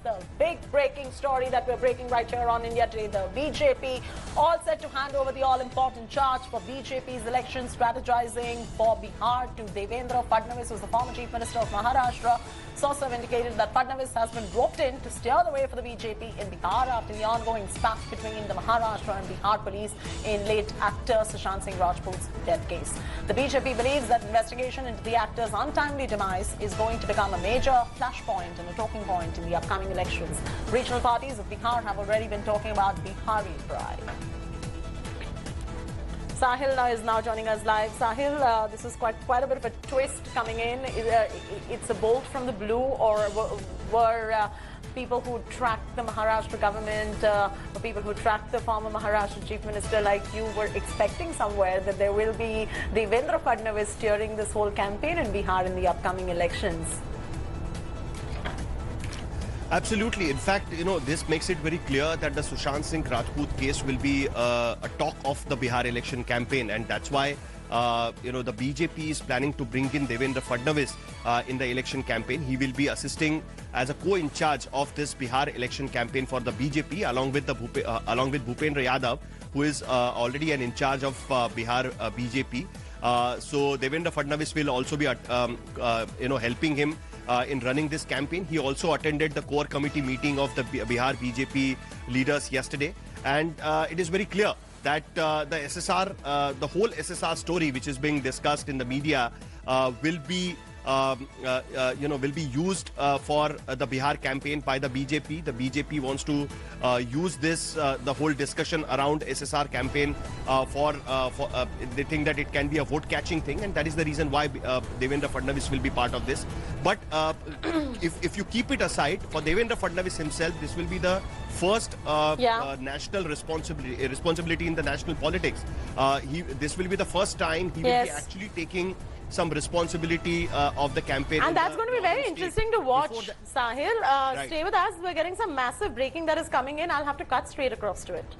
the big breaking story that we're breaking right here on India Today. The BJP all set to hand over the all-important charge for BJP's election strategizing for Bihar to Devendra Fadnavis, who's the former Chief Minister of Maharashtra. Sources have indicated that Fadnavis has been roped in to steer the way for the BJP in Bihar after the ongoing spat between the Maharashtra and Bihar police in late actor Sushant Singh Rajput's death case. The BJP believes that investigation into the actor's untimely demise is going to become a major flashpoint and a talking point in the upcoming elections. Regional parties of Bihar have already been talking about Bihari pride. Sahil is now joining us live. Sahil, this is quite a bit of a twist coming in. It's a bolt from the blue, or were people who tracked the Maharashtra government, or people who tracked the former Maharashtra Chief Minister like you were expecting somewhere that there will be Devendra Fadnavis steering this whole campaign in Bihar in the upcoming elections? Absolutely. In fact, this makes it very clear that the Sushant Singh Rajput case will be a talk of the Bihar election campaign, and that's why the BJP is planning to bring in Devendra Fadnavis in the election campaign. He will be assisting as a co-in charge of this Bihar election campaign for the BJP, along with Bhupendra Yadav, who is already an in charge of Bihar BJP. So Devendra Fadnavis will also be helping him in running this campaign. He also attended the core committee meeting of the Bihar BJP leaders yesterday, and it is very clear that the SSR, the whole SSR story which is being discussed in the media will be used for the Bihar campaign by the BJP. The BJP wants to use this, the whole discussion around SSR campaign they think that it can be a vote-catching thing, and that is the reason why Devendra Fadnavis will be part of this. But if you keep it aside, for Devendra Fadnavis himself, this will be the first national responsibility in the national politics. This will be the first time he will be actually taking some responsibility of the campaign. And that's going to be very interesting to watch, Sahil. Stay with us. We're getting some massive breaking that is coming in. I'll have to cut straight across to it.